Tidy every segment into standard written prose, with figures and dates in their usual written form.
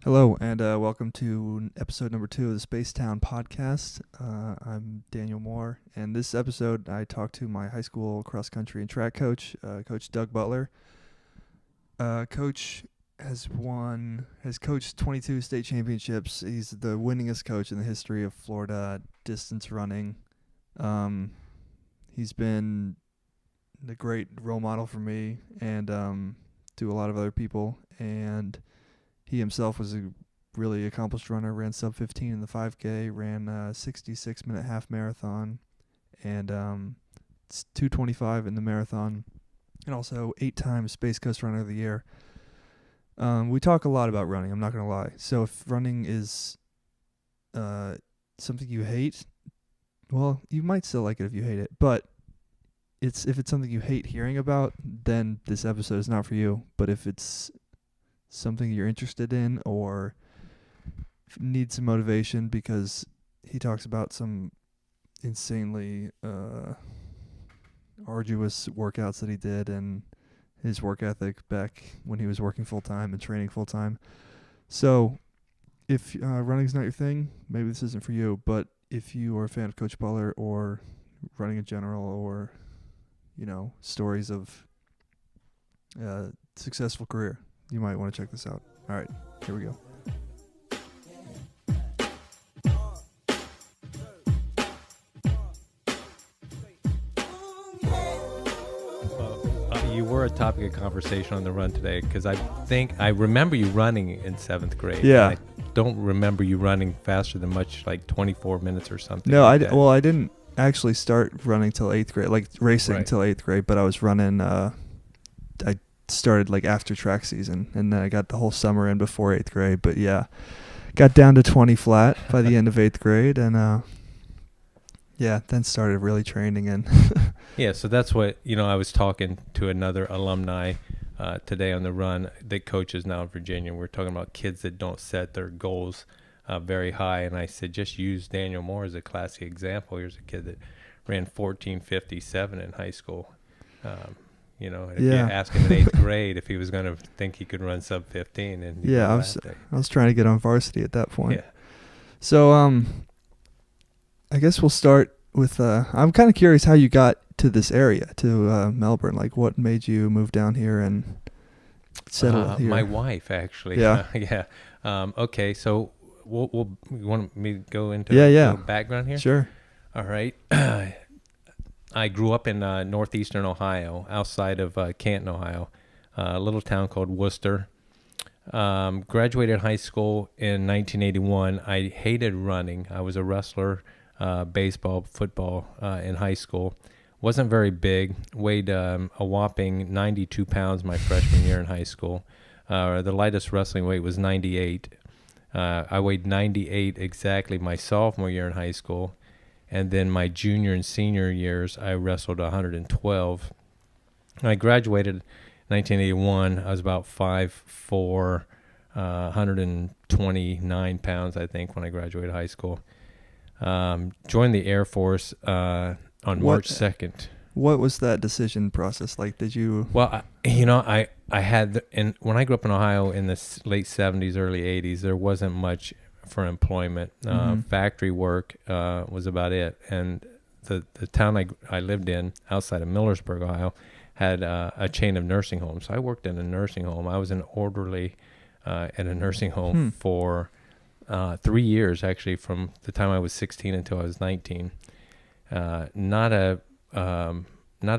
Hello, and welcome to episode number 2 of the Spacetown podcast. I'm Daniel Moore, and this episode I talked to my high school cross country and track coach, Coach Doug Butler. Coach has coached 22 state championships. He's the winningest coach in the history of Florida distance running. He's been a great role model for me and to a lot of other people, and he himself was a really accomplished runner, ran sub 15 in the 5K, ran a 66-minute half marathon, and 2:25 in the marathon, and also 8 times Space Coast Runner of the Year. We talk a lot about running, I'm not going to lie. So if running is something you hate, well, you might still like it if you hate it, but if it's something you hate hearing about, then this episode is not for you. But if it's something you're interested in or need some motivation, because he talks about some insanely arduous workouts that he did and his work ethic back when he was working full-time and training full-time. So if running's not your thing, maybe this isn't for you. But if you are a fan of Coach Butler or running in general, or stories of successful career, you might want to check this out. All right, here we go. You were a topic of conversation on the run today, because I remember you running in 7th grade. Yeah. I don't remember you running faster than much, like 24 minutes or something. No, like I didn't actually start running till 8th grade, like racing till 8th grade, but I was running, I started like after track season, and then I got the whole summer in before 8th grade. But yeah, got down to 20 flat by the end of 8th grade, and then started really training. And yeah, so that's what, I was talking to another alumni today on the run that coaches now in Virginia. We're talking about kids that don't set their goals very high, and I said, just use Daniel Moore as a classic example. Here's a kid that ran 14:57 in high school. If you ask him in 8th grade if he was going to think he could run sub 15, and I was trying to get on varsity at that point. Yeah. So I guess we'll start with I'm kind of curious how you got to this area, to Melbourne. Like, what made you move down here and settle here? My wife, actually. Yeah. Yeah. Okay, so you want me to go into the background here? Sure. All right. I grew up in northeastern Ohio, outside of Canton, Ohio, a little town called Worcester. Graduated high school in 1981. I hated running. I was a wrestler, baseball, football in high school. Wasn't very big. Weighed a whopping 92 pounds my freshman year in high school. The lightest wrestling weight was 98. I weighed 98 exactly my sophomore year in high school. And then my junior and senior years, I wrestled 112. I graduated in 1981. I was about 5'4", 129 pounds, I think, when I graduated high school. Joined the Air Force on March 2nd. What was that decision process like? Did you... Well, I had, when I grew up in Ohio in the late 70s, early 80s, there wasn't much for employment. Factory work was about it. And the town I lived in, outside of Millersburg, Ohio, had a chain of nursing homes. So I worked in a nursing home. I was an orderly at a nursing home for 3 years, actually, from the time I was 16 until I was 19. Not a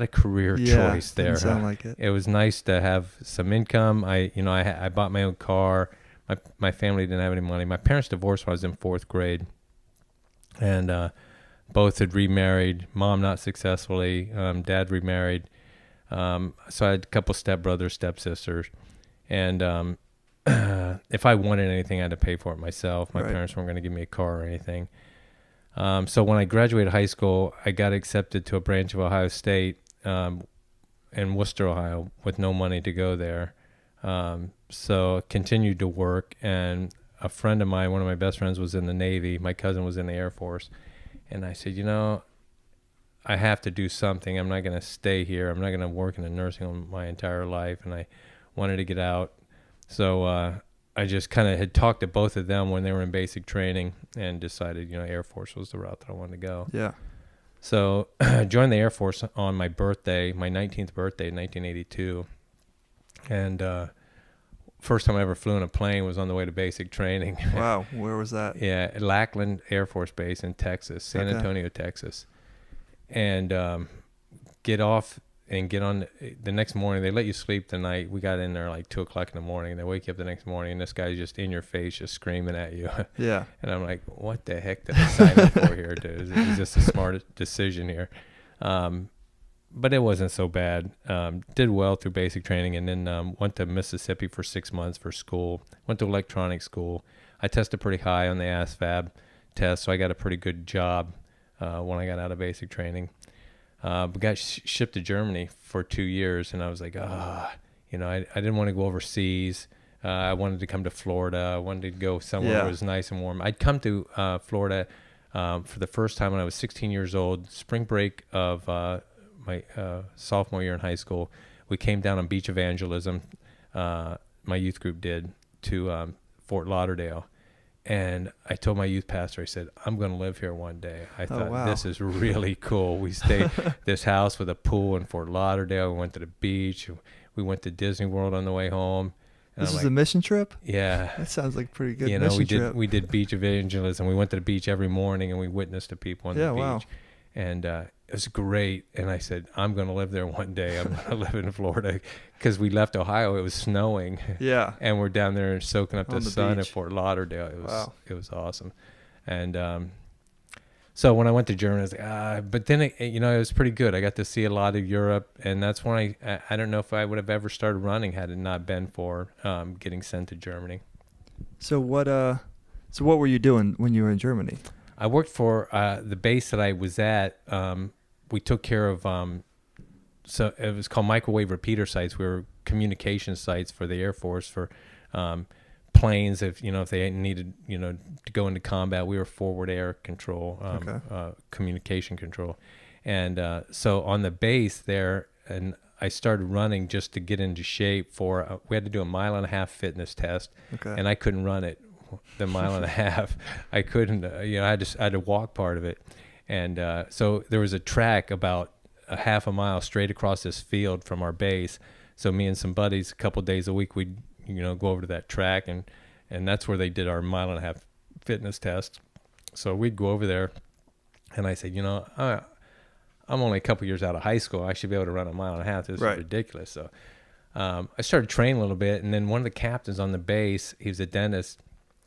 career choice there. Didn't sound like it. It was nice to have some income. I bought my own car. My family didn't have any money. My parents divorced when I was in 4th grade, and both had remarried. Mom not successfully. Dad remarried. So I had a couple stepbrothers, stepsisters, and if I wanted anything, I had to pay for it myself. My parents weren't going to give me a car or anything. So when I graduated high school, I got accepted to a branch of Ohio State in Worcester, Ohio, with no money to go there. So continued to work, and a friend of mine, one of my best friends, was in the Navy. My cousin was in the Air Force. And I said, I have to do something. I'm not going to stay here. I'm not going to work in a nursing home my entire life. And I wanted to get out. So I just kind of had talked to both of them when they were in basic training and decided, Air Force was the route that I wanted to go. Yeah. So I joined the Air Force on my birthday, my 19th birthday in 1982. And first time I ever flew in a plane was on the way to basic training. Wow. Where was that? Yeah, at Lackland Air Force Base in Texas, San Antonio, Texas. And get off and get on the next morning. They let you sleep the night. We got in there like 2 o'clock in the morning. They wake you up the next morning, and this guy's just in your face, just screaming at you. Yeah. And I'm like, what the heck did I sign up for here? Is this the smartest decision here? But it wasn't so bad. Did well through basic training, and then went to Mississippi for 6 months for school. Went to electronics school. I tested pretty high on the ASVAB test, so I got a pretty good job when I got out of basic training. But got shipped to Germany for 2 years, and I was like, I didn't want to go overseas. I wanted to come to Florida. I wanted to go somewhere where it was nice and warm. I'd come to Florida for the first time when I was 16 years old, spring break of my sophomore year in high school. We came down on beach evangelism, my youth group did, to Fort Lauderdale. And I told my youth pastor, I said, I'm going to live here one day. I thought, this is really cool. We stayed this house with a pool in Fort Lauderdale. We went to the beach. We went to Disney World on the way home. And this was a mission trip? Yeah. That sounds like a pretty good mission trip. We did beach evangelism. We went to the beach every morning, and we witnessed to people on the beach. Wow. And it was great. And I said, I'm going to live there one day. I'm going to live in Florida. Because we left Ohio. It was snowing. Yeah. And we're down there soaking up the sun beach at Fort Lauderdale. It was awesome. And so when I went to Germany, I was like, but then, it was pretty good. I got to see a lot of Europe. And that's when I don't know if I would have ever started running had it not been for getting sent to Germany. So what were you doing when you were in Germany? I worked for the base that I was at. We took care of, so it was called microwave repeater sites. We were communication sites for the Air Force for planes. If they needed, to go into combat, we were forward air control, communication control. And so on the base there, and I started running just to get into shape for, we had to do a 1.5 mile fitness test, and I couldn't run it. The 1.5 miles. I couldn't, I had to walk part of it. And so there was a track about a 1/2 mile straight across this field from our base. So me and some buddies, a couple of days a week, we'd, go over to that track, and that's where they did our 1.5 mile fitness test. So we'd go over there, and I said, I'm only a couple years out of high school. I should be able to run 1.5 miles. This is ridiculous. So I started training a little bit, and then one of the captains on the base, he was a dentist.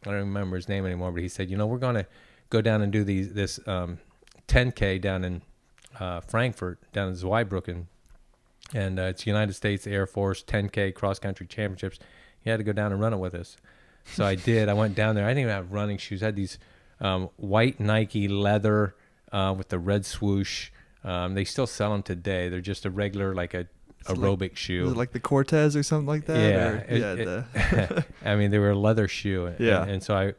I don't remember his name anymore, but he said, we're going to go down and do this 10K down in Frankfurt, down in Zweibrücken. And it's United States Air Force 10K cross-country championships. He had to go down and run it with us. So I did. I went down there. I didn't even have running shoes. I had these white Nike leather with the red swoosh. They still sell them today. They're just a regular, like a aerobic shoe. Was it like the Cortez or something like that? Yeah. I mean, they were a leather shoe. Yeah. And so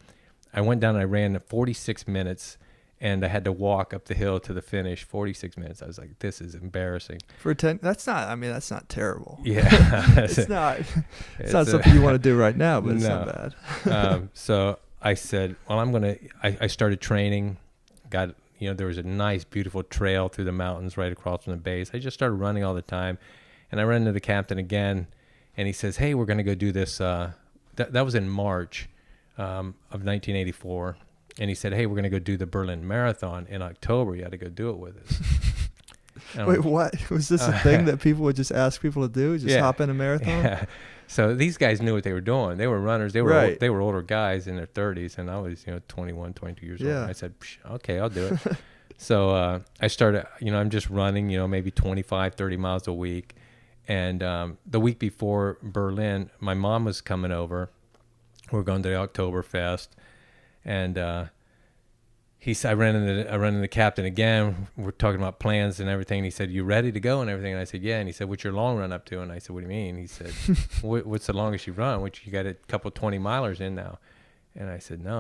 I went down and I ran 46 minutes, and I had to walk up the hill to the finish. 46 minutes. I was like, this is embarrassing. For 10, that's not terrible. Yeah. it's not something you want to do right now, but it's not bad. So I said, well, I started training, there was a nice, beautiful trail through the mountains right across from the base. I just started running all the time. And I ran into the captain again, and he says, hey, we're going to go do this. That was in March of 1984. And he said, hey, we're going to go do the Berlin Marathon in October. You got to go do it with us. Wait, what? Was this a thing that people would just ask people to do? Just hop in a marathon? Yeah. So these guys knew what they were doing. They were runners. They were older guys in their 30s, and I was 21, 22 years old. And I said, okay, I'll do it. So I started, I'm just running, maybe 25, 30 miles a week. And the week before Berlin, my mom was coming over. We're going to the Oktoberfest. And he said, I ran into the captain again. We're talking about plans and everything. And he said, you ready to go and everything? And I said, yeah. And he said, what's your long run up to? And I said, what do you mean? He said, what's the longest you run? Which you got a couple 20 milers in now. And I said, no,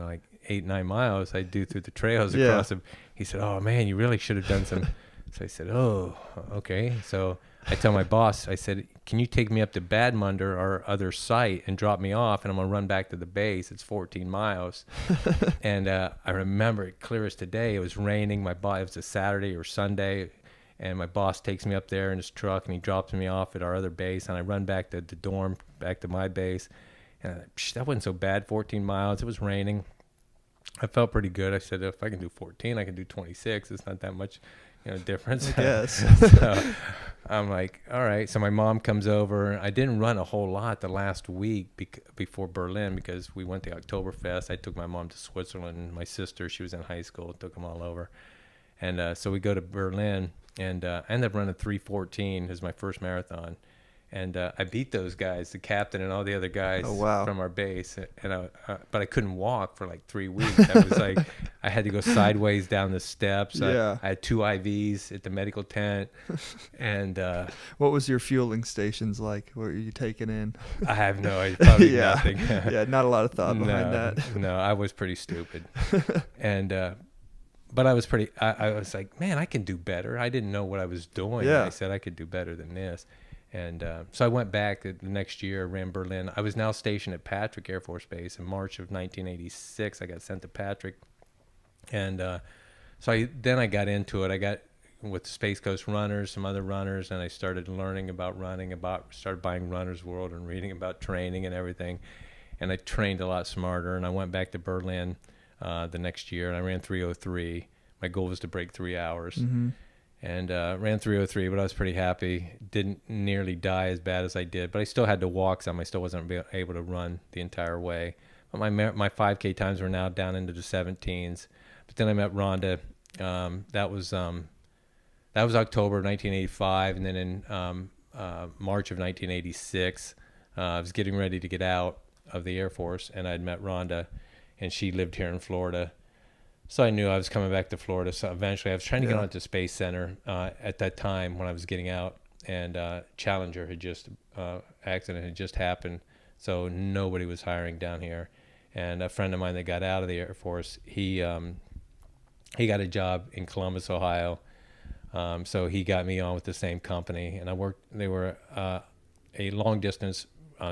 like 8, 9 miles I do through the trails across them. He said, oh man, you really should have done some. So I said, oh, okay. So I tell my boss, I said, can you take me up to Badmunder, our other site, and drop me off, and I'm going to run back to the base. It's 14 miles. And I remember it clear as today. It was raining. It was a Saturday or Sunday, and my boss takes me up there in his truck, and he drops me off at our other base, and I run back to the dorm, back to my base. And that wasn't so bad, 14 miles. It was raining. I felt pretty good. I said, if I can do 14, I can do 26. It's not that much, difference. I guess. So I'm like, all right. So my mom comes over. I didn't run a whole lot the last week before Berlin because we went to Oktoberfest. I took my mom to Switzerland. And my sister, she was in high school, took them all over. And so we go to Berlin, and I ended up running 3:14 as my first marathon. And I beat those guys, the captain and all the other guys from our base. And but I couldn't walk for like 3 weeks. I was like, I had to go sideways down the steps. Yeah. I had 2 IVs at the medical tent. And what was your fueling stations like? What were you taking in? I have no idea. Probably Yeah. nothing. Yeah, not a lot of thought behind that. No, I was pretty stupid. And but I was I was like, man, I can do better. I didn't know what I was doing. Yeah. I said I could do better than this. And so I went back the next year, ran Berlin. I was now stationed at Patrick Air Force Base in March of 1986. I got sent to Patrick. And so I got into it. I got with Space Coast runners, some other runners, and I started learning about running, started buying Runner's World and reading about training and everything. And I trained a lot smarter. And I went back to Berlin the next year, and I ran 3:03. My goal was to break 3 hours. Mm-hmm. And ran 3:03, but I was pretty happy. Didn't nearly die as bad as I did, but I still had to walk some. I still wasn't able to run the entire way. But my 5K times were now down into the 17s. But then I met Rhonda. That was October of 1985, and then in March of 1986, I was getting ready to get out of the Air Force, and I'd met Rhonda, and she lived here in Florida. So I knew I was coming back to Florida. So eventually I was trying to get on to Space Center at that time when I was getting out. And Challenger accident had just happened. So nobody was hiring down here. And a friend of mine that got out of the Air Force, he got a job in Columbus, Ohio. So he got me on with the same company. And they were a long distance,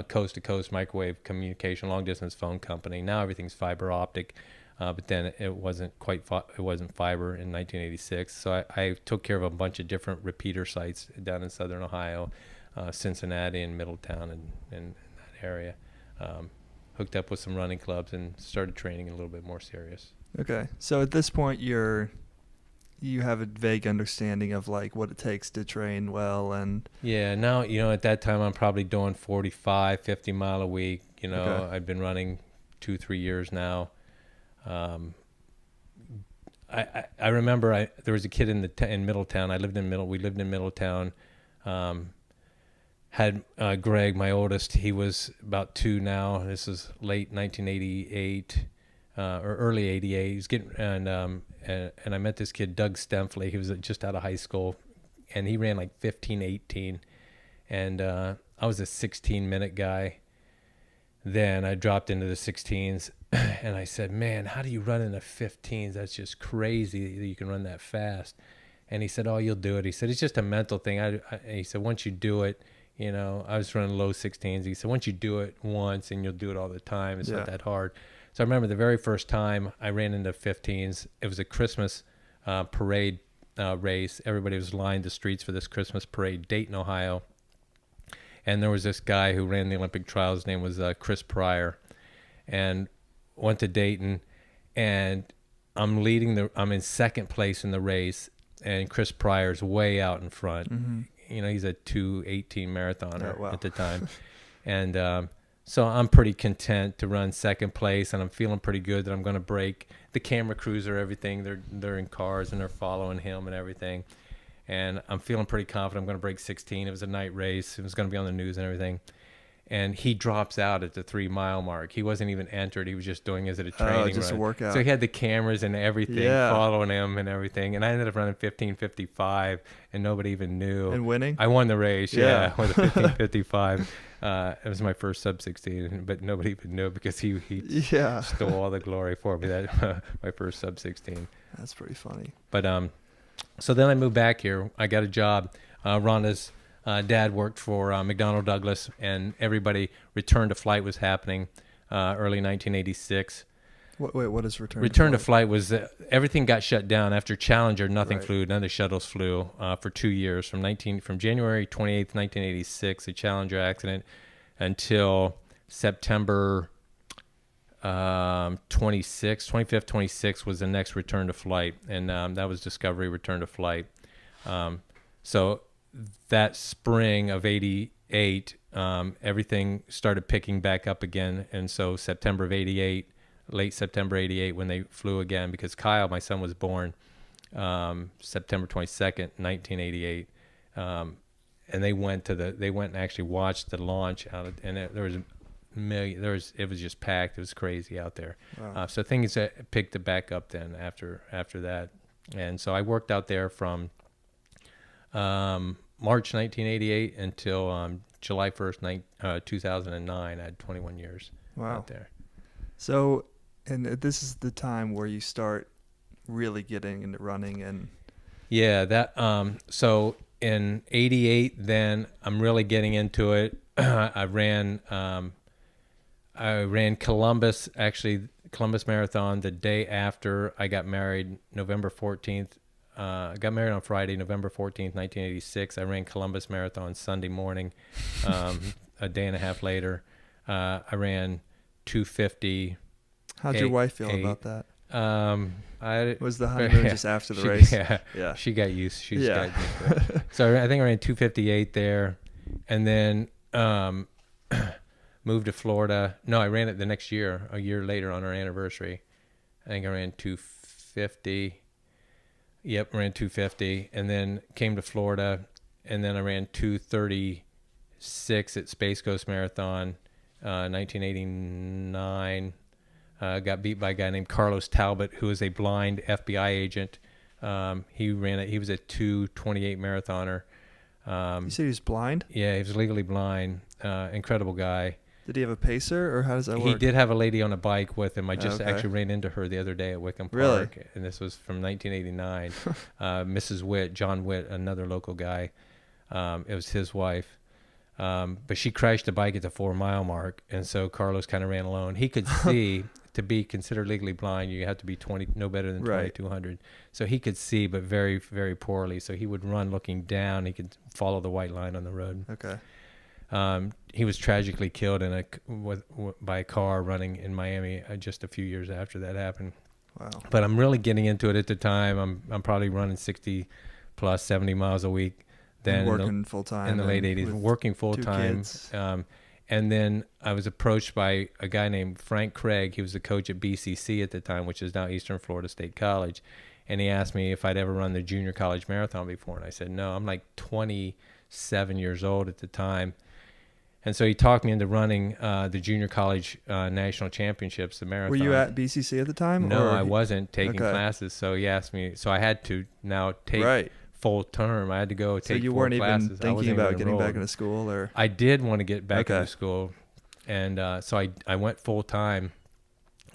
coast to coast microwave communication, long distance phone company. Now everything's fiber optic. But then it wasn't fiber in 1986. So I took care of a bunch of different repeater sites down in Southern Ohio, Cincinnati and Middletown and that area. Hooked up with some running clubs and started training a little bit more serious. Okay. So at this point you have a vague understanding of like what it takes to train well and yeah, now, at that time I'm probably doing 45, 50 mile a week. Okay. I've been running 2-3 years now. I remember there was a kid in Middletown. We lived in Middletown. Had Greg, my oldest. He was about 2 now. This is late 1988 or early 88. He's getting and I met this kid, Doug Stempley. He was just out of high school, and he ran like 15:18, and I was a 16-minute guy. Then I dropped into the 16s, and I said, man, how do you run in the 15s? That's just crazy that you can run that fast. And he said, oh, you'll do it. He said, it's just a mental thing. He said, once you do it, I was running low 16s. He said, once you do it once and you'll do it all the time, it's not that hard. So I remember the very first time I ran into 15s, it was a Christmas parade race. Everybody was lined the streets for this Christmas parade, Dayton, Ohio. And there was this guy who ran the Olympic trials. His name was Chris Pryor, and went to Dayton. And I'm in second place in the race, and Chris Pryor's way out in front. Mm-hmm. He's a 2:18 marathoner at the time, and so I'm pretty content to run second place, and I'm feeling pretty good that I'm going to break. The camera crews are everything. They're in cars and they're following him and everything. And I'm feeling pretty confident I'm going to break 16. It was a night race. It was going to be on the news and everything. And he drops out at the 3-mile mark. He wasn't even entered. He was just doing it as a training just run. A workout. So he had the cameras and everything following him and everything. And I ended up running 15:55, and nobody even knew. And winning? I won the race, with a 15:55. It was my first sub-16, but nobody even knew because he stole all the glory for me. That my first sub-16. That's pretty funny. But so then I moved back here. I got a job. Rhonda's Dad worked for McDonnell Douglas, and everybody return to flight was happening early 1986. What is return? Return to flight was everything got shut down after Challenger. Nothing Right. flew. None of the shuttles flew for 2 years, from January 28th, 1986, the Challenger accident, until September 25th, 26th was the next return to flight, and that was Discovery return to flight. So that spring of '88, everything started picking back up again, and so September of '88. Late September '88 when they flew again, because Kyle, my son, was born September 22nd, 1988, and they went and actually watched the launch and there was it was just packed. It was crazy out there. Wow. So things picked it back up then after that, and so I worked out there from March 1988 until July 1st, 2009. I had 21 years out there. So. And this is the time where you start really getting into running and. Yeah, that. So in '88, then I'm really getting into it. I ran Columbus Marathon the day after I got married, November 14th. I got married on Friday, November 14th, 1986. I ran Columbus Marathon Sunday morning. A day and a half later, I ran 250. How'd your wife feel about that? Was the honeymoon just after the race? Yeah. She got used. Got used to it. So I think I ran 258 there, and then moved to Florida. No, I ran it the next year, a year later on our anniversary. I think I ran 250. Yep, ran 250, and then came to Florida, and then I ran 236 at Space Coast Marathon, 1989. Got beat by a guy named Carlos Talbot, who is a blind FBI agent. He was a 2:28 marathoner. You said he was blind? Yeah, he was legally blind. Incredible guy. Did he have a pacer, or how does that work? He did have a lady on a bike with him. I just actually ran into her the other day at Wickham Park. Really? And this was from 1989. Mrs. Witt, John Witt, another local guy. It was his wife. But she crashed the bike at the 4 mile mark, and so Carlos kind of ran alone. He could see. To be considered legally blind, you have to be no better than 2200. So he could see, but very, very poorly. So he would run looking down. He could follow the white line on the road. Okay. He was tragically killed by a car running in Miami just a few years after that happened. Wow. But I'm really getting into it at the time. I'm probably running 60 plus 70 miles a week. Then working full time in the late 80s, working full time. And then I was approached by a guy named Frank Craig. He was the coach at BCC at the time, which is now Eastern Florida State College. And he asked me if I'd ever run the junior college marathon before. And I said, no, I'm like 27 years old at the time. And so he talked me into running the junior college national championships, the marathon. Were you at BCC at the time? No, I wasn't taking classes. So he asked me. So I had to now take full term. I had to go take 4 classes. So you weren't even thinking about getting back into school? Or I did want to get back into school. And so I went full time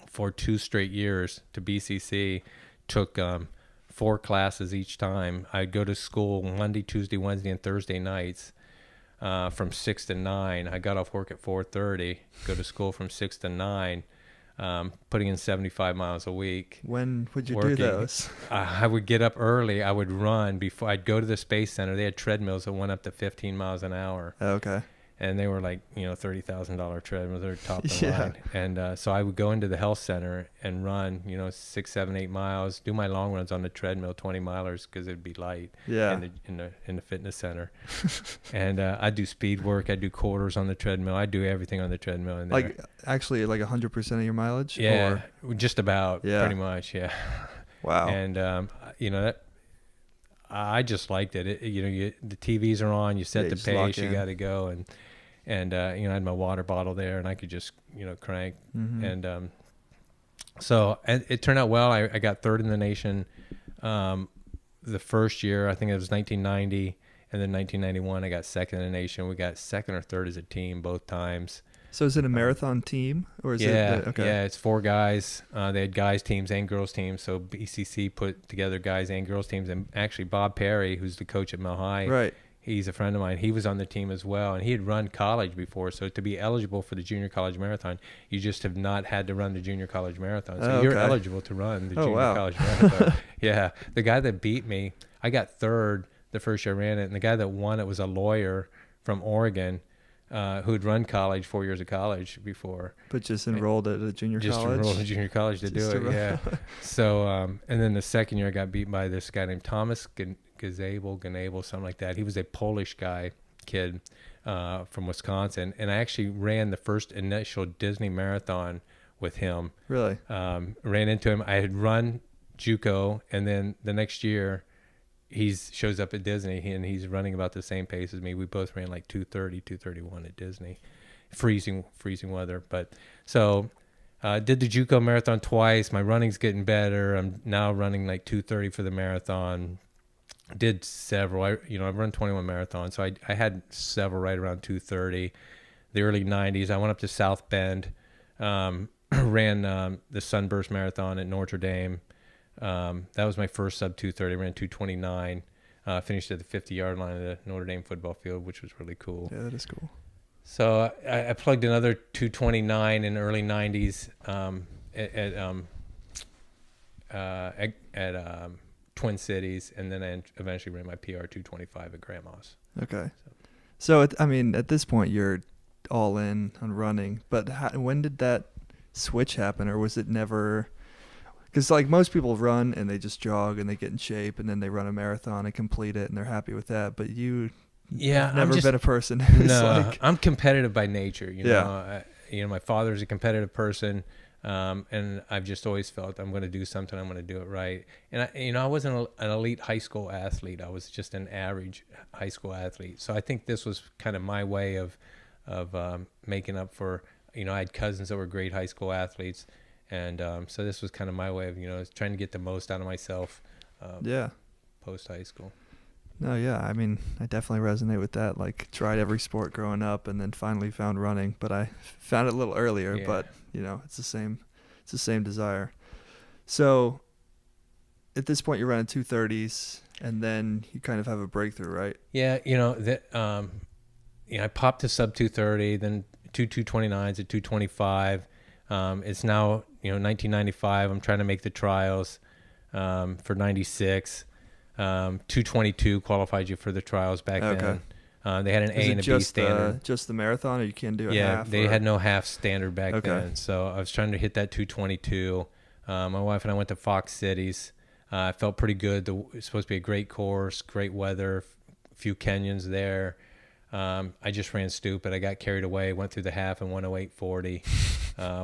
for 2 straight years to BCC, took 4 classes each time. I'd go to school Monday, Tuesday, Wednesday, and Thursday nights from 6 to 9. I got off work at 4:30, go to school from 6 to 9, putting in 75 miles a week. When would you do those? I would get up early. I would run before I'd go to the Space Center. They had treadmills that went up to 15 miles an hour. Okay. And they were like, $30,000 treadmills. They're top of the line. And so I would go into the health center and run, 6, 7, 8 miles, do my long runs on the treadmill, 20 milers, because it'd be light in the fitness center. And I'd do speed work. I'd do quarters on the treadmill. I'd do everything on the treadmill. In there. Like 100% of your mileage? Yeah, just about, pretty much, yeah. Wow. And, that I just liked it. The TVs are on, you set the pace, you got to go. And I had my water bottle there, and I could just, crank. Mm-hmm. And so it turned out well. I got 3rd in the nation the first year. I think it was 1990. And then 1991, I got 2nd in the nation. We got 2nd or 3rd as a team both times. So is it a marathon team? Or is it? Yeah, it's 4 guys. They had guys teams and girls teams. So BCC put together guys and girls teams. And actually Bob Perry, who's the coach at Mile High, He's a friend of mine. He was on the team as well, and he had run college before. So to be eligible for the junior college marathon, you just have not had to run the junior college marathon. So you're eligible to run the junior college marathon. Yeah. The guy that beat me, I got third the first year I ran it, and the guy that won it was a lawyer from Oregon who'd run college, 4 years of college before. But just enrolled at a junior college? Just enrolled in junior college to do it, yeah. So, and then the second year I got beat by this guy named Thomas Ganable, something like that. He was a Polish kid from Wisconsin, and I actually ran the first initial Disney marathon with him. Really? Ran into him. I had run JUCO, and then the next year he shows up at Disney, and he's running about the same pace as me. We both ran like 2:30, 2:31 at Disney. Freezing weather. But so did the JUCO marathon twice. My running's getting better. I'm now running like 2:30 for the marathon. Did several. I've run 21 marathons, so I had several right around 2:30. The early 90s, I went up to South Bend, ran the Sunburst Marathon at Notre Dame. That was my first sub 2:30. Ran 2:29. Finished at the 50-yard line of the Notre Dame football field, which was really cool. Yeah, that is cool. So I plugged another 2:29 in the early 90s at Twin Cities, and then I eventually ran my PR 2:25 at Grandma's. Okay. So at this point you're all in on running, but when did that switch happen, or was it never? Because like most people run and they just jog and they get in shape and then they run a marathon and complete it and they're happy with that. But you, never been a person who's I'm competitive by nature. You know, my father's a competitive person, and I've just always felt I'm going to do something. I'm going to do it right. And I wasn't an elite high school athlete. I was just an average high school athlete. So I think this was kind of my way of making up for. I had cousins that were great high school athletes. And so this was kind of my way of, trying to get the most out of myself post high school. No, yeah. I definitely resonate with that. Like, tried every sport growing up and then finally found running. But I found it a little earlier. Yeah. But, it's the same desire. So at this point, you're running 2:30s, and then you kind of have a breakthrough, right? Yeah, I popped to sub 2:30, then 2:29s at 2:25. It's now 1995. I'm trying to make the trials for 96. 2:22 qualified you for the trials back then. They had an A and a B standard. Just the marathon, or you can do a half? Yeah, they had no half standard back then. So I was trying to hit that 2:22. My wife and I went to Fox Cities. I felt pretty good. It's supposed to be a great course, great weather, a few canyons there. I just ran stupid. I got carried away, went through the half in 1:08:40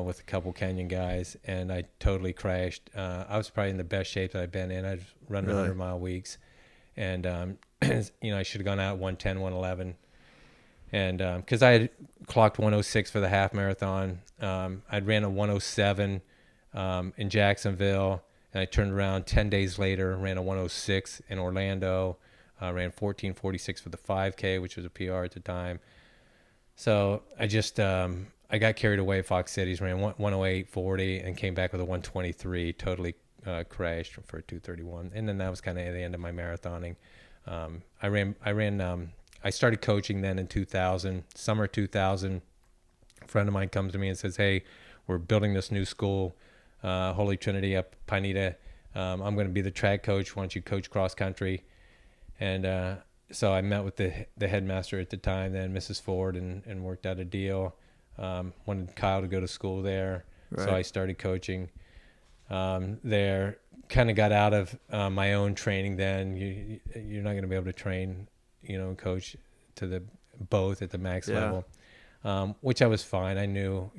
with a couple Kenyan guys, and I totally crashed. I was probably in the best shape that I've been in. I'd run 100-mile weeks, and I should have gone out 1:10, 1:11, and because I had clocked 1:06 for the half marathon. I'd ran a 1:07 in Jacksonville, and I turned around 10 days later, ran a 1:06 in Orlando. Ran 14:46 for the 5K, which was a PR at the time. So I just I got carried away at Fox Cities, ran 1:08:40, and came back with a 1:23. Totally crashed for a 2:31, and then that was kind of the end of my marathoning. I started coaching then in 2000, summer 2000. A friend of mine comes to me and says, "Hey, we're building this new school, Holy Trinity up Pineda. I'm going to be the track coach. Why don't you coach cross country?" And so I met with the headmaster at the time, then Mrs. Ford, and worked out a deal. Wanted Kyle to go to school there, so I started coaching there. Kind of got out of my own training then. You're not going to be able to train, coach to both at the max level, which I was fine. I knew,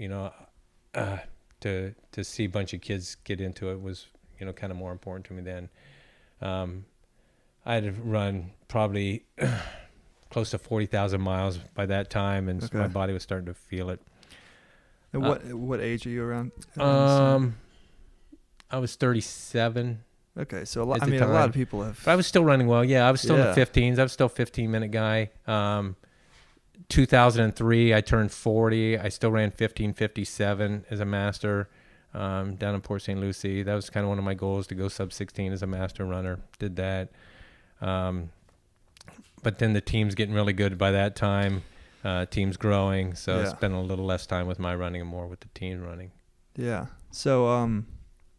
to see a bunch of kids get into it was, kind of more important to me then. I had run probably close to 40,000 miles by that time, and my body was starting to feel it. And what age are you around? I was 37. Okay, so a lot of people have. But I was still running well. Yeah, I was still in the 15s. I was still a 15-minute guy. 2003, I turned 40. I still ran 15:57 as a master down in Port St. Lucie. That was kind of one of my goals, to go sub 16 as a master runner. Did that. but then the team's getting really good by that time. Team's growing, so Yeah. I spend a little less time with my running and more with the team running. Yeah. So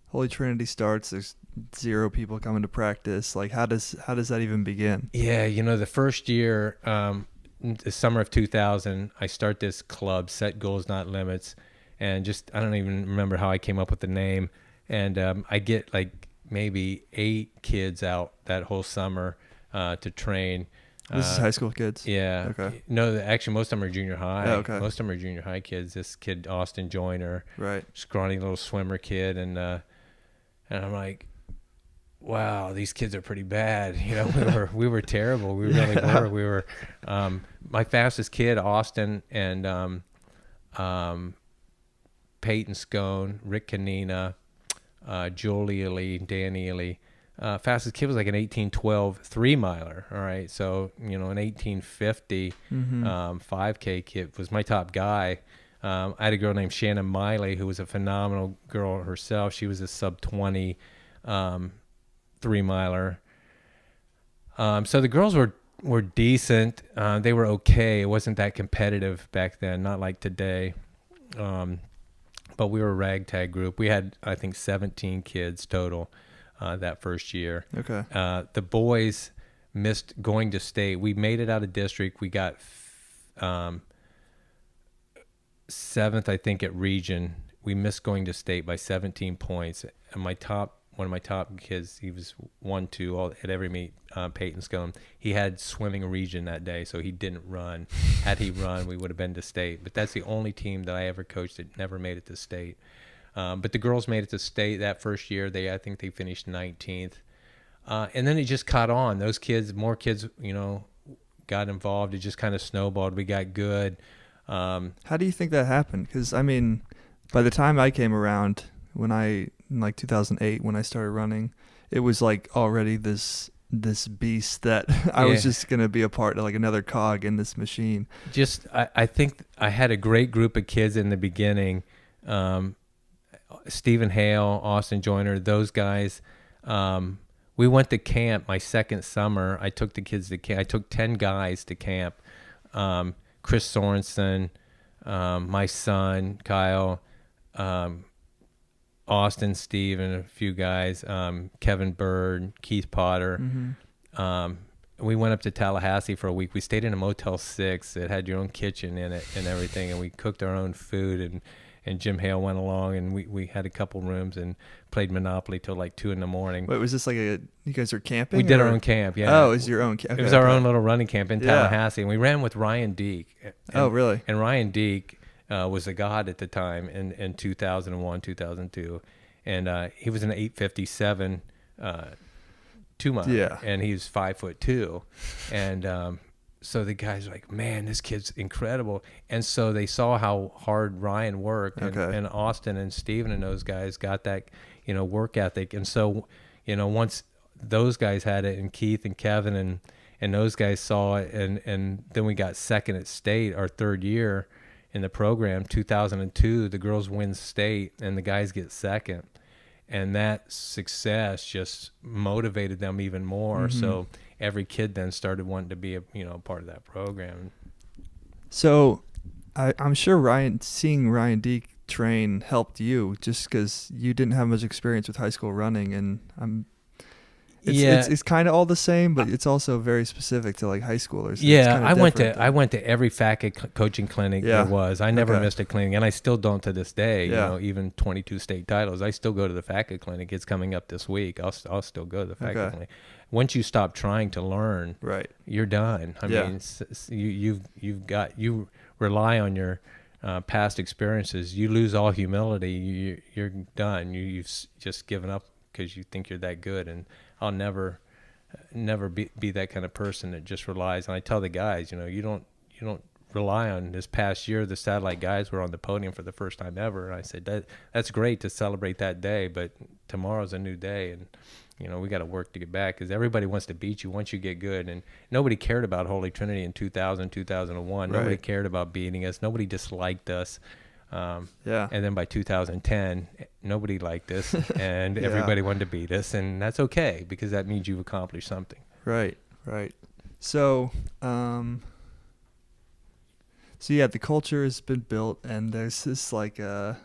Holy Trinity starts. There's 0 people coming to practice. Like, how does that even begin? Yeah, the first year, the summer of 2000, I start this club, Set Goals Not Limits, and I don't even remember how I came up with the name. And I get like maybe 8 kids out that whole summer to train. This is high school kids? Yeah. Okay. No, actually, most of them are junior high. Yeah, okay. Most of them are junior high kids. This kid, Austin Joyner, Right. scrawny little swimmer kid, and I'm like, wow, these kids are pretty bad. We were terrible. We really were. We were. My fastest kid, Austin, and Peyton Scone, Rick Canina, Joel Ely, Dan Ely. Fastest kid was like an 18:12 3-miler. All right, so an 18:50 5K kid was my top guy. I had a girl named Shannon Miley who was a phenomenal girl herself. She was a sub-20 3-miler. So the girls were decent. They were okay. It wasn't that competitive back then, not like today. But we were a ragtag group. We had, I think, 17 kids total that first year. Okay. The boys missed going to state. We made it out of district. We got 7th, I think, at region. We missed going to state by 17 points. And one of my top kids, he was 1-2 at every meet, Peyton Scone. He had swimming region that day, so he didn't run. Had he run, we would have been to state. But that's the only team that I ever coached that never made it to state. But the girls made it to state that first year. I think they finished 19th. And then it just caught on. Those kids, more kids, got involved. It just kind of snowballed. We got good. How do you think that happened? Because, I mean, by the time I came around, in like 2008, when I started running, it was like already this beast that I was just going to be a part of, like another cog in this machine. I think I had a great group of kids in the beginning. Stephen Hale, Austin Joyner, those guys. We went to camp my second summer. I took the kids to camp. I took 10 guys to camp. Chris Sorensen, my son, Kyle, Austin, Steve, and a few guys, Kevin Bird, Keith Potter. Mm-hmm. We went up to Tallahassee for a week. We stayed in a Motel 6 that had your own kitchen in it and everything, and we cooked our own food, and Jim Hale went along, and we had a couple rooms and played Monopoly till like 2 a.m. Wait, was this like you guys were camping? We did our own camp, yeah. Oh, it was your own camp. It was our own little running camp in Tallahassee, and we ran with Ryan Deek. Oh, really? And Ryan Deek was a god at the time in 2001, 2002. And he was an 8:57 2-mile. Yeah. And he was 5'2". And so the guys were like, man, this kid's incredible. And so they saw how hard Ryan worked. And Austin and Steven and those guys got that, work ethic. And so, once those guys had it, and Keith and Kevin and those guys saw it, and then we got second at state our third year in the program, 2002, the girls win state and the guys get second. And that success just motivated them even more. Mm-hmm. So every kid then started wanting to be a part of that program. So I'm sure seeing Ryan Deek train helped you, just because you didn't have much experience with high school running, and it's kind of all the same, but it's also very specific to like high schoolers. Yeah, I went to every FACA coaching clinic there was. I never missed a clinic, and I still don't to this day. Yeah. Even 22 state titles, I still go to the FACA clinic. It's coming up this week. I'll still go to the FACA clinic. Once you stop trying to learn, right, you're done. I mean, you rely on your past experiences. You lose all humility. You're done. You've just given up because you think you're that good. And I'll never be that kind of person that just relies. And I tell the guys, you don't rely on this past year. The satellite guys were on the podium for the first time ever, and I said that's great to celebrate that day, but tomorrow's a new day, and we got to work to get back, because everybody wants to beat you once you get good. And nobody cared about Holy Trinity in 2000, 2001. Right. Nobody cared about beating us. Nobody disliked us. And then by 2010, nobody liked us, and everybody wanted to beat us, and that's okay, because that means you've accomplished something. Right. So, so yeah, the culture has been built, and there's this like I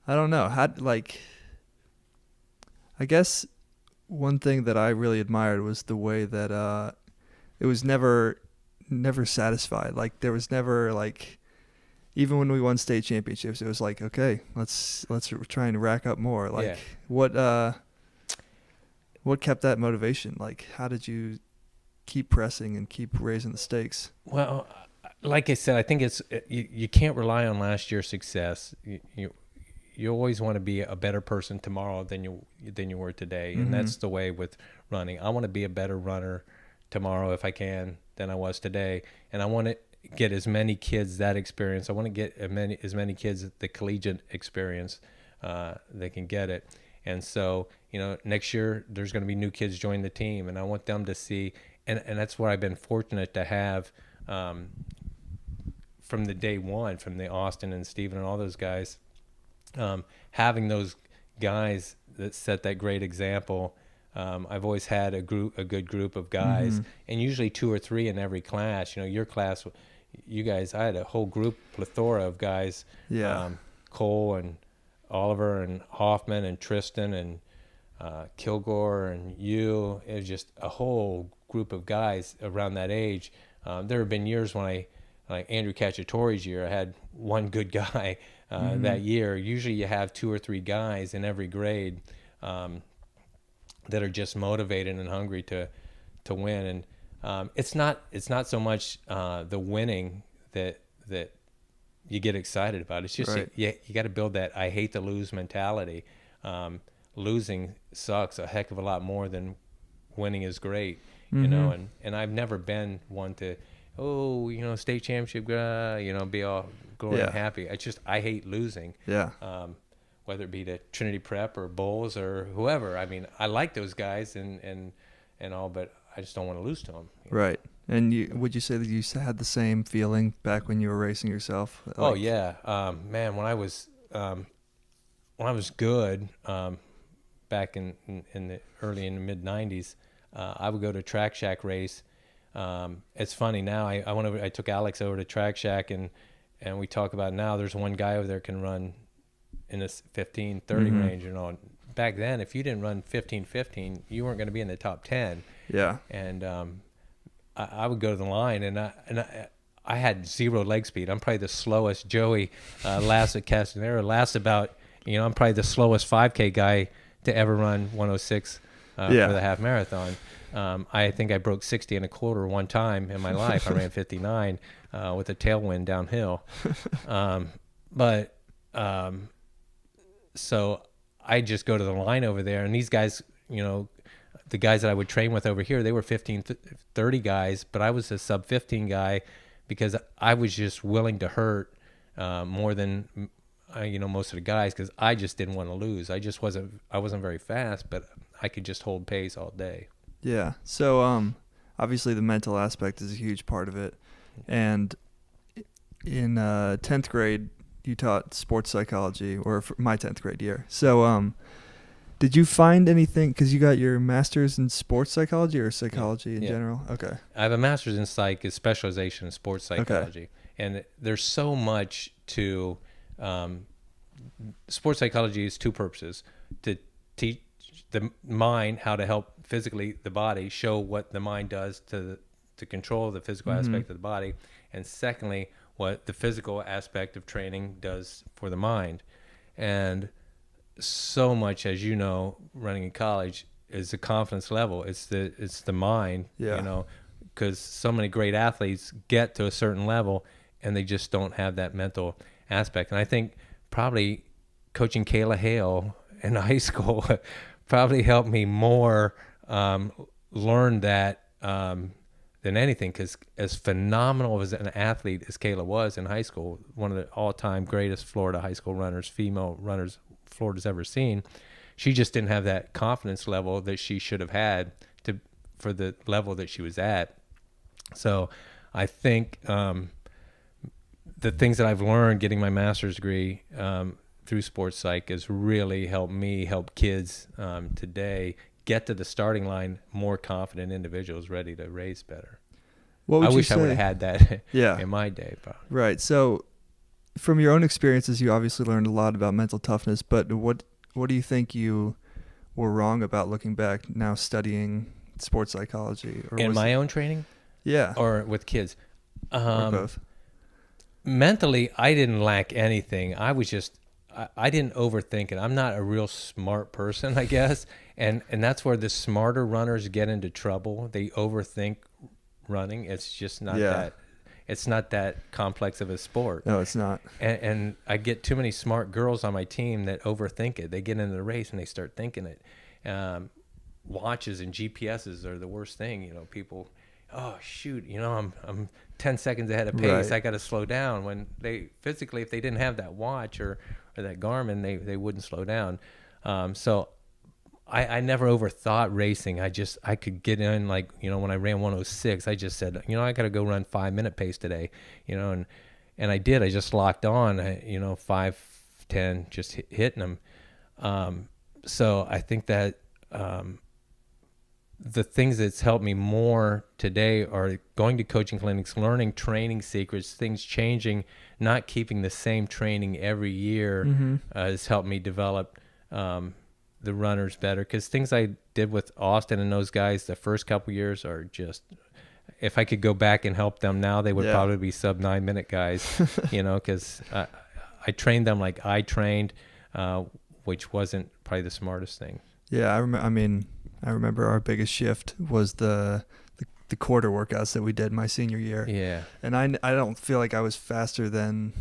don't know how like I guess one thing that I really admired was the way that it was never satisfied. Like there was never like even when we won state championships, it was like okay, let's try and rack up more. Like Yeah. what kept that motivation? Like how did you keep pressing and keep raising the stakes? Well, like I said, I think it's you can't rely on last year's success. You always want to be a better person tomorrow than you were today, and that's the way with running. I want to be a better runner tomorrow if I can than I was today, and I want to get as many kids that experience. I want to get as many kids the collegiate experience they can get it. And so, next year there's going to be new kids join the team, and I want them to see. And that's what I've been fortunate to have from the day one, from the Austin and Steven and all those guys, having those guys that set that great example. I've always had a good group of guys, and usually 2 or 3 in every class. Your class, you guys, I had a whole plethora of guys. Yeah. Cole and Oliver and Hoffman and Tristan and Kilgore and you. It was just a whole group of guys around that age. There have been years when like Andrew Cacciatore's year, I had one good guy that year. Usually you have 2 or 3 guys in every grade that are just motivated and hungry to win. And it's not so much the winning that you get excited about. It's just Right. you got to build that I hate to lose mentality. Losing sucks a heck of a lot more than winning is great, and I've never been one to, state championship, be all glory and happy. I hate losing. Yeah. Whether it be to Trinity Prep or Bowles or whoever. I mean, I like those guys and all, but I just don't want to lose to them. Right. And would you say that you had the same feeling back when you were racing yourself? Like, Oh yeah, man. When I was good, back in the mid '90s, I would go to Track Shack race. It's funny now. I took Alex over to Track Shack and we talk about now. There's one guy over there can run in this 15-30 range. Back then, if you didn't run 15-15, you weren't going to be in the top 10. Yeah. And I would go to the line, and I had 0 leg speed. I'm probably the slowest. Joey last at Castanera lasts about, I'm probably the slowest 5K guy to ever run 106 for the half marathon. I think I broke 60 and a quarter one time in my life. I ran 59 with a tailwind downhill. So I just go to the line over there, and these guys, the guys that I would train with over here, they were 15, 30 guys, but I was a sub 15 guy because I was just willing to hurt more than most of the guys, because I just didn't want to lose. I wasn't very fast, but I could just hold pace all day. Yeah. So obviously the mental aspect is a huge part of it. And in 10th grade, you taught sports psychology, or for my 10th grade year. So did you find anything, because you got your master's in sports psychology or psychology in general? Okay. I have a master's in psych, a specialization in sports psychology. Okay. And there's so much to sports psychology. Is 2 purposes: to teach the mind how to help physically the body, show what the mind does to control the physical aspect of the body, and secondly, what the physical aspect of training does for the mind. And so much, as you know, running in college is the confidence level. It's the mind, because so many great athletes get to a certain level and they just don't have that mental aspect. And I think probably coaching Kayla Hale in high school probably helped me more learn that than anything, because as phenomenal as an athlete as Kayla was in high school, one of the all-time greatest Florida high school runners, female runners Florida's ever seen, she just didn't have that confidence level that she should have had for the level that she was at. So I think the things that I've learned getting my master's degree through sports psych has really helped me help kids today get to the starting line more confident individuals ready to race better. What would I you wish say? I would have had that Yeah. in my day. But. Right. So, from your own experiences, you obviously learned a lot about mental toughness. But what do you think you were wrong about looking back now studying sports psychology? Or In my own training? Yeah. Or with kids? Or both. Mentally, I didn't lack anything. I was just, I didn't overthink it. I'm not a real smart person, I guess. And that's where the smarter runners get into trouble. They overthink running. It's just not that. It's not that complex of a sport. No, it's not. And I get too many smart girls on my team that overthink it. They get into the race and they start thinking it. Watches and GPSs are the worst thing. You know, people, oh shoot, you know, I'm 10 seconds ahead of pace. Right. I got to slow down. When they physically, if they didn't have that watch or that Garmin, they wouldn't slow down. So I never overthought racing. I could get in, like, you know, when I ran 106, I just said, you know, I got to go run 5-minute pace today, you know, and I did. I just locked on, you know, 5:10, just hitting them. So I think that the things that's helped me more today are going to coaching clinics, learning training secrets, things changing, not keeping the same training every year has helped me develop the runners better, because things I did with Austin and those guys the first couple years are just, if I could go back and help them now, they would probably be sub 9-minute guys, you know, because I trained them like I trained, which wasn't probably the smartest thing. Yeah, I remember our biggest shift was the quarter workouts that we did my senior year. Yeah. And I don't feel like I was faster than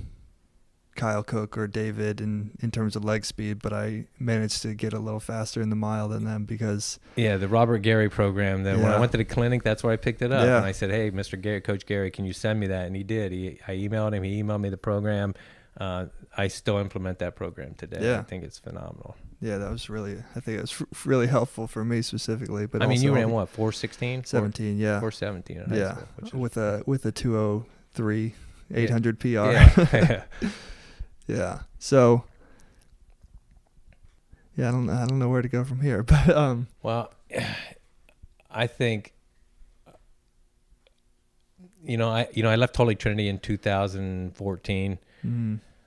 Kyle Cook or David in terms of leg speed, but I managed to get a little faster in the mile than them because the Robert Gary program, when I went to the clinic, that's where I picked it up. And I said, hey, Mr. Gary, Coach Gary, can you send me that? And he did. I emailed him. He emailed me the program. I still implement that program today. Yeah. I think it's phenomenal. Yeah, that was really, I think it was really helpful for me specifically. But I mean, also you ran what, 4:16? 17, yeah. 4:17 in high school. With a 2:03 800 PR. Yeah. Yeah. So, yeah, I don't know where to go from here, but well, I think I left Holy Trinity in 2014.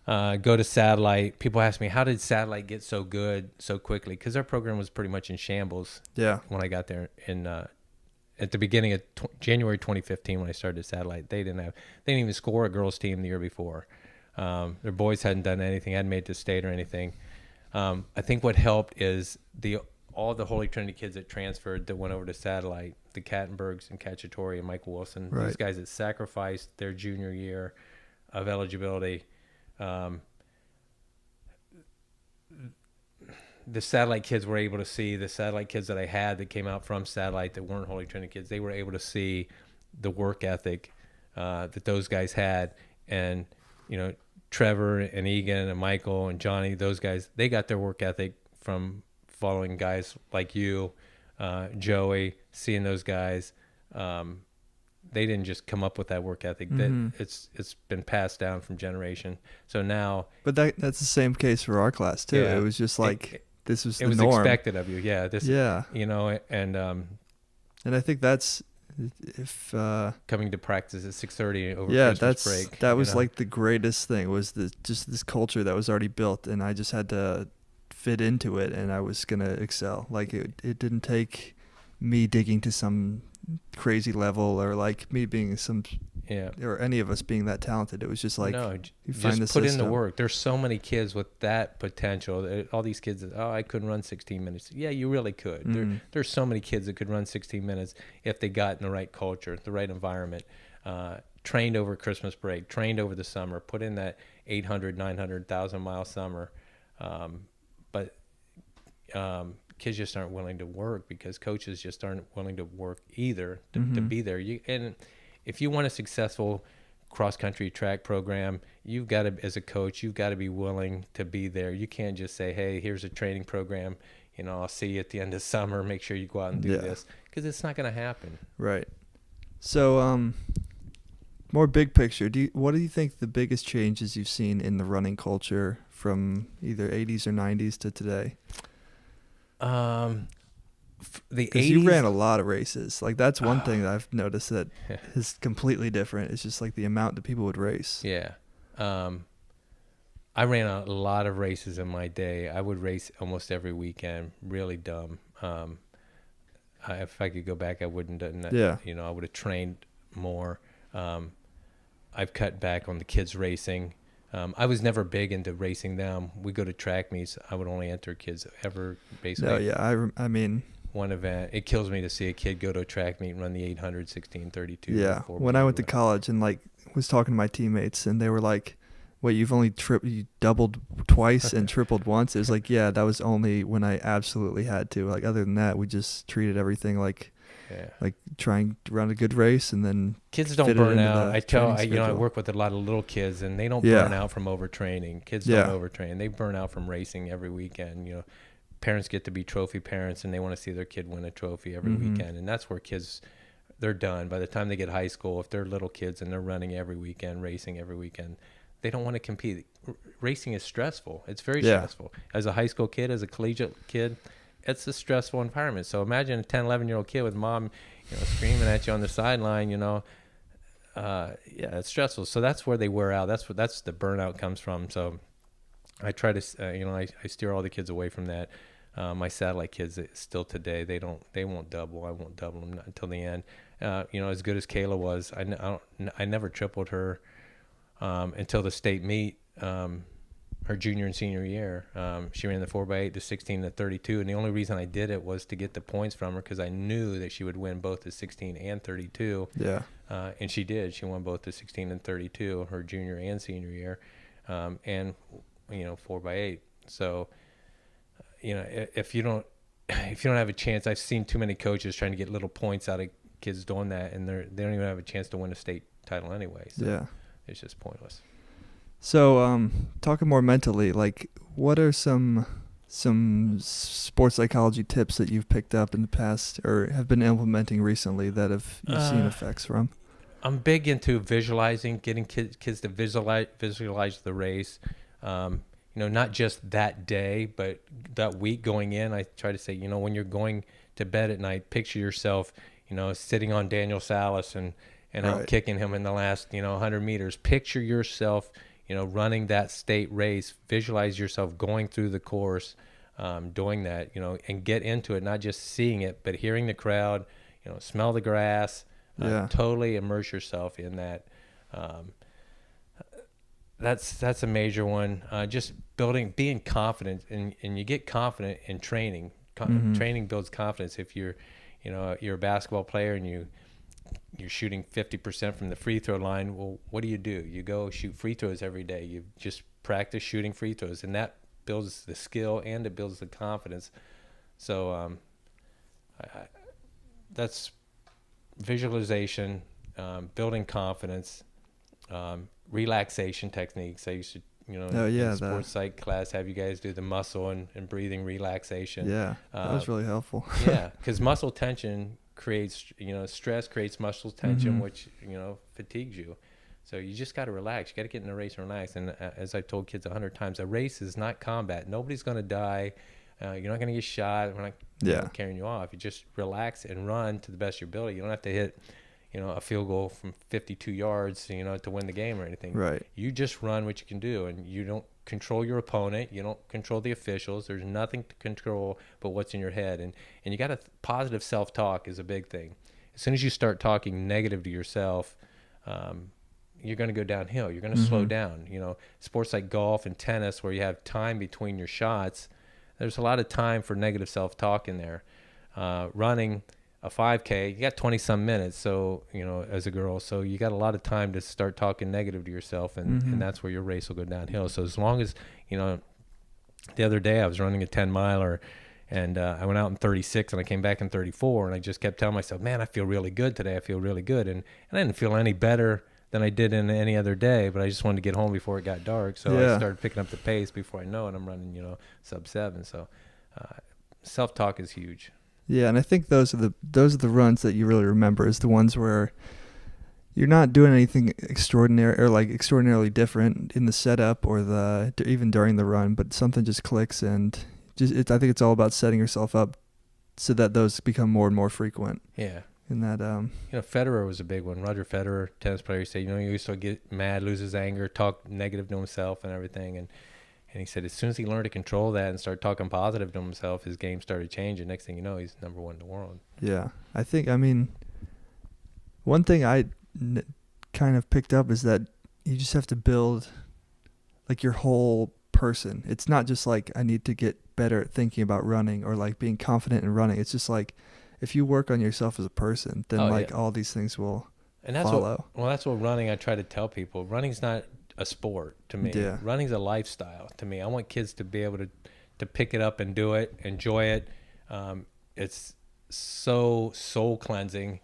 Go to Satellite. People ask me, how did Satellite get so good so quickly? Because our program was pretty much in shambles. Yeah. When I got there at the beginning of January 2015, when I started Satellite, they didn't even score a girls team the year before. Their boys hadn't done anything, hadn't made it to state or anything. I think what helped is all the Holy Trinity kids that transferred that went over to Satellite, the Kattenbergs and Cacciatore and Michael Wilson, these guys that sacrificed their junior year of eligibility. The Satellite kids were able to see, the Satellite kids that I had that came out from Satellite that weren't Holy Trinity kids, they were able to see the work ethic that those guys had. And, you know, Trevor and Egan and Michael and Johnny, those guys, they got their work ethic from following guys like you, Joey, seeing those guys. They didn't just come up with that work ethic. It's been passed down from generation. So now, but that's the same case for our class too. Yeah, it was just like this was the norm. It was expected of you. Yeah. You know, and I think that's coming to practice at 6:30 over Christmas break. That was like the greatest thing was just this culture that was already built, and I just had to fit into it, and I was gonna excel. Like it didn't take me digging to some crazy level or like me being or any of us being that talented. It was just like, you find just put in the work. There's so many kids with that potential. All these kids that, I couldn't run 16 minutes. Yeah, you really could. There's so many kids that could run 16 minutes if they got in the right culture, the right environment, trained over Christmas break, trained over the summer, put in that 800, 900, 1,000 mile summer. But kids just aren't willing to work because coaches just aren't willing to work either to be there. And if you want a successful cross-country track program, you've got to, as a coach, you've got to be willing to be there. You can't just say, hey, here's a training program, you know, I'll see you at the end of summer, make sure you go out and do this, because it's not going to happen. Right. So more big picture, what do you think the biggest changes you've seen in the running culture from either 80s or 90s to today? The Because 80s. you ran a lot of races. Like, that's one thing that I've noticed that is completely different. It's just like the amount that people would race. Yeah. I ran a lot of races in my day. I would race almost every weekend. Really dumb. If I could go back, I wouldn't have done that. Yeah. You know, I would have trained more. I've cut back on the kids racing. I was never big into racing them. We go to track meets. I would only enter kids ever basically. No, yeah. I mean, one event. It kills me to see a kid go to a track meet and run the 800, 1632. yeah. When I went to college and like was talking to my teammates and they were like, wait, you've only you doubled twice and tripled once? It was like, yeah, that was only when I absolutely had to. Like, other than that, we just treated everything like trying to run a good race, and then kids don't burn out. I work with a lot of little kids, and they don't burn out from overtraining. Kids don't overtrain. They burn out from racing every weekend. You know, parents get to be trophy parents, and they want to see their kid win a trophy every weekend, and that's where kids, they're done. By the time they get high school, if they're little kids and they're running every weekend, racing every weekend, they don't want to compete. Racing is stressful. It's very stressful. As a high school kid, as a collegiate kid, it's a stressful environment. So imagine a 10, 11-year-old kid with mom, screaming at you on the sideline, it's stressful. So that's where they wear out. That's the burnout comes from. So I try to, I steer all the kids away from that. My satellite kids still today, they won't double. I won't double them until the end. As good as Kayla was, I never tripled her until the state meet. Her junior and senior year, she ran the 4x8, the 16 to 32, and the only reason I did it was to get the points from her because I knew that she would win both the 16 and 32. Yeah. And she did. She won both the 16 and 32 her junior and senior year, and 4x8. So, if you don't have a chance, I've seen too many coaches trying to get little points out of kids doing that, and they don't even have a chance to win a state title anyway. So it's just pointless. So, talking more mentally, like, what are some sports psychology tips that you've picked up in the past or have been implementing recently that you've seen effects from? I'm big into visualizing, getting kids to visualize the race. Not just that day, but that week going in. I try to say, when you're going to bed at night, picture yourself, sitting on Daniel Salas and out kicking him in the last, 100 meters. Picture yourself, running that state race. Visualize yourself going through the course, doing that, and get into it, not just seeing it, but hearing the crowd, smell the grass, totally immerse yourself in that. That's a major one. Just being confident, and you get confident in training. Training builds confidence. If you're a basketball player and you're shooting 50% from the free throw line, well, what do? You go shoot free throws every day. You just practice shooting free throws, and that builds the skill and it builds the confidence. So that's visualization, building confidence, relaxation techniques. I used to, in sports psych class, have you guys do the muscle and breathing relaxation. Yeah, that was really helpful. Yeah, because muscle tension creates, stress creates muscle tension, which, fatigues you. So you just got to relax. You got to get in a race and relax. And as I've told kids 100 times, a race is not combat. Nobody's going to die. You're not going to get shot. We're not carrying you off. You just relax and run to the best of your ability. You don't have to hit, a field goal from 52 yards, to win the game or anything. Right. You just run what you can do, and you don't control your opponent. You don't control the officials. There's nothing to control but what's in your head. And you got positive self-talk is a big thing. As soon as you start talking negative to yourself, you're going to go downhill. You're going to slow down. Sports like golf and tennis where you have time between your shots, there's a lot of time for negative self-talk in there. Running a 5K, you got 20-some minutes, so, as a girl, so you got a lot of time to start talking negative to yourself, and that's where your race will go downhill. So as long as, the other day I was running a 10-miler, and I went out in 36, and I came back in 34, and I just kept telling myself, man, I feel really good today. I feel really good, and I didn't feel any better than I did in any other day, but I just wanted to get home before it got dark, so I started picking up the pace. Before I know it, I'm running, sub 7. So self-talk is huge. Yeah, and I think those are the runs that you really remember, is the ones where you're not doing anything extraordinary or like extraordinarily different in the setup or even during the run, but something just clicks, and I think it's all about setting yourself up so that those become more and more frequent. Yeah. In that, Federer was a big one. Roger Federer, tennis player, he said, he used to get mad, lose his anger, talk negative to himself and everything. And he said as soon as he learned to control that and start talking positive to himself, his game started changing. Next thing you know, he's number 1 in the world. Yeah. One thing I kind of picked up is that you just have to build like your whole person. It's not just like I need to get better at thinking about running or like being confident in running. It's just like if you work on yourself as a person, then all these things will follow. That's what running, I try to tell people. Running's not a sport to me. Yeah. Running's a lifestyle to me. I want kids to be able to pick it up and do it, enjoy it. It's so soul cleansing.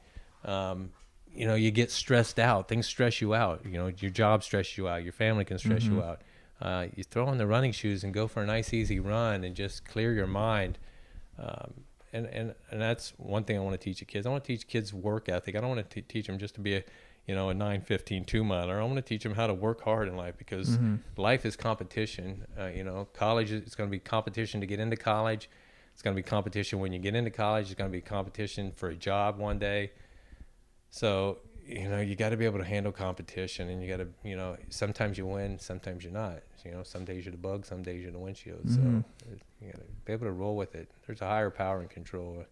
You get stressed out. Things stress you out. Your job stresses you out. Your family can stress you out. You throw on the running shoes and go for a nice, easy run and just clear your mind. And that's one thing I want to teach the kids. I want to teach kids work ethic. I don't want to teach them just to be a 9:15 2-miler. I want to teach them how to work hard in life because life is competition. College it's going to be competition to get into college. It's going to be competition when you get into college. It's going to be competition for a job one day. So, you got to be able to handle competition, and you got to, sometimes you win, sometimes you're not. Some days you're the bug, some days you're the windshield. So you got to be able to roll with it. There's a higher power in control,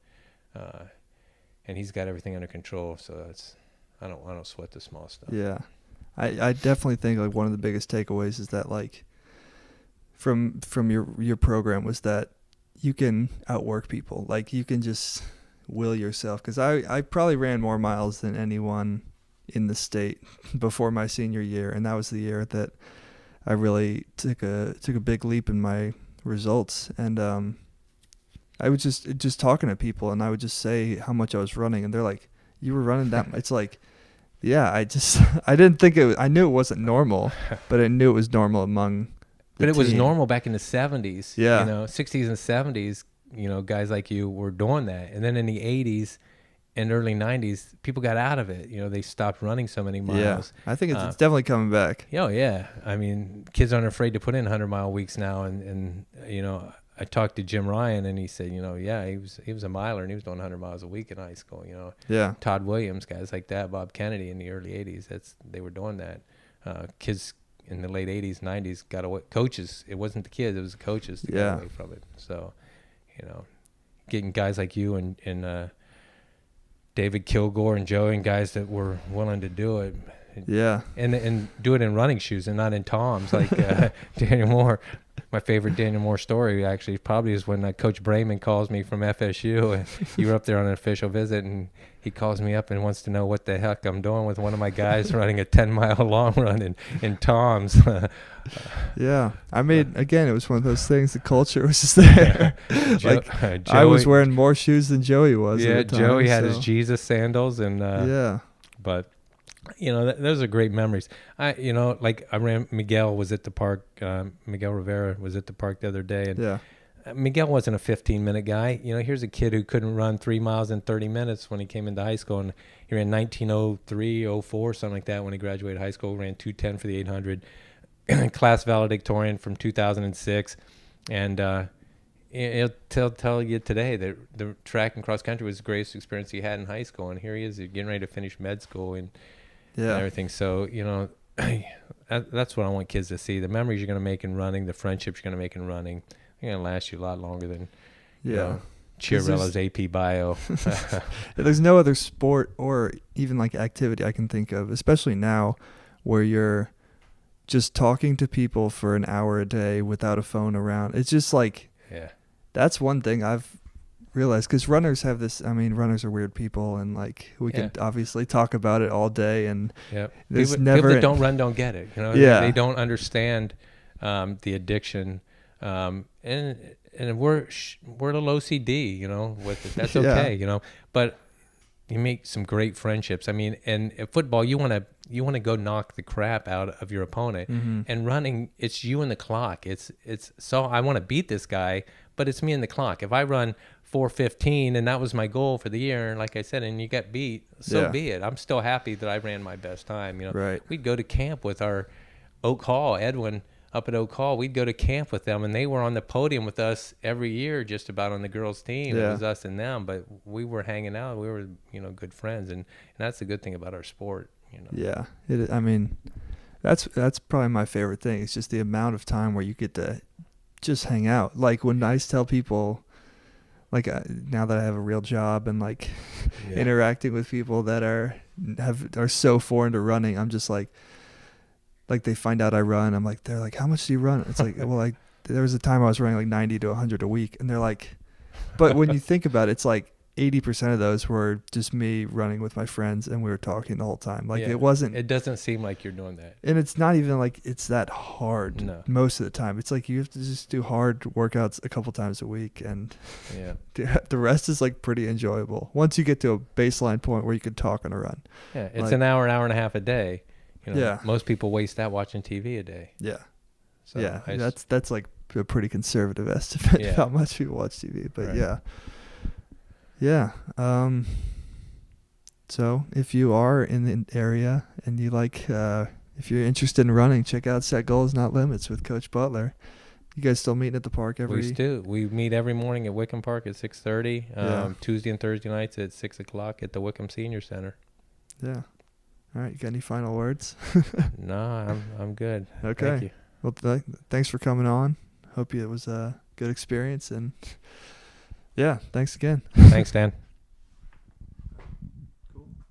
and he's got everything under control. So I don't sweat the small stuff. Yeah, I definitely think like one of the biggest takeaways is that like from your program was that you can outwork people. Like you can just will yourself, because I probably ran more miles than anyone in the state before my senior year, and that was the year that I really took a big leap in my results. And I was just talking to people, and I would just say how much I was running, and they're like, "You were running that much?" It's like, yeah, I didn't think I knew it wasn't normal, but I knew it was normal among the But it was team. normal back in the 70s. Yeah. 60s and 70s, guys like you were doing that. And then in the 80s and early 90s, people got out of it. They stopped running so many miles. Yeah, I think it's definitely coming back. Oh, yeah. Kids aren't afraid to put in 100-mile weeks now. And I talked to Jim Ryan, and he said, yeah, he was a miler, and he was doing 100 miles a week in high school. Yeah. Todd Williams, guys like that, Bob Kennedy in the early 80s, they were doing that. Kids in the late 80s, 90s got away. Coaches, it wasn't the kids, it was the coaches that got away from it. So, getting guys like you and David Kilgore and Joey and guys that were willing to do it. Yeah. And do it in running shoes and not in Toms like Daniel Moore. My favorite Daniel Moore story actually probably is when Coach Brayman calls me from FSU, and you were up there on an official visit, and he calls me up and wants to know what the heck I'm doing with one of my guys running a 10-mile long run in Toms. Yeah. Again, it was one of those things, the culture was just there. Joey, I was wearing more shoes than Joey was. Yeah, at the time, Joey had his Jesus sandals, and yeah. But those are great memories. I ran. Miguel was at the park. Miguel Rivera was at the park the other day, and Yeah. Miguel wasn't a 15-minute guy. Here's a kid who couldn't run 3 miles in 30 minutes when he came into high school, and he ran 19:03, 04, something like that when he graduated high school. Ran 2:10 for the 800, class valedictorian from 2006, and he'll tell you today that the track and cross country was the greatest experience he had in high school, and here he is getting ready to finish med school and everything. So that's what I want kids to see: the memories you're going to make in running, the friendships you're going to make in running. They're going to last you a lot longer than Chiarella's AP bio. There's no other sport or even like activity I can think of, especially now, where you're just talking to people for an hour a day without a phone around. It's just like, that's one thing I've realized, because runners have this, runners are weird people, and like we could obviously talk about it all day, and there's people that don't run don't get it. They don't understand the addiction, and we're a little OCD, with it. That's okay, but you make some great friendships. And in football, you want to go knock the crap out of your opponent. Mm-hmm. And running, it's you and the clock. It's so I want to beat this guy, but it's me and the clock. If I run 4:15 and that was my goal for the year, and like I said, and you get beat, so be it. I'm still happy that I ran my best time. Right. We'd go to camp with our Oak Hall, Edwin, up at Oak Hall, we'd go to camp with them, and they were on the podium with us every year, just about on the girls' team. It Yeah. was us and them, but we were hanging out. We were, good friends, and that's the good thing about our sport. Yeah. I mean, that's probably my favorite thing. It's just the amount of time where you get to just hang out. Like when I tell people, like now that I have a real job and like interacting with people that are so foreign to running, I'm just like they find out I run. I'm like, they're like, how much do you run? It's like, well, like there was a time I was running like 90 to 100 a week, and they're like, but when you think about it, it's like 80% of those were just me running with my friends, and we were talking the whole time. Like it wasn't. It doesn't seem like you're doing that. And it's not even like it's that hard. No. Most of the time, it's like you have to just do hard workouts a couple times a week, and the rest is like pretty enjoyable once you get to a baseline point where you can talk on a run. Yeah, it's an hour and a half a day. Yeah. Most people waste that watching TV a day. Yeah. So yeah, that's like a pretty conservative estimate of how much people watch TV. But right. Yeah. So if you are in the area and you like, if you're interested in running, check out Set Goals Not Limits with Coach Butler. You guys still meeting at the park every? We do. We meet every morning at Wickham Park at 6:30. Tuesday and Thursday nights at 6:00 at the Wickham Senior Center. Yeah. All right. You got any final words? No, I'm good. Okay. Thank you. Well, thanks for coming on. Hope it was a good experience, and thanks again. Thanks, Dan.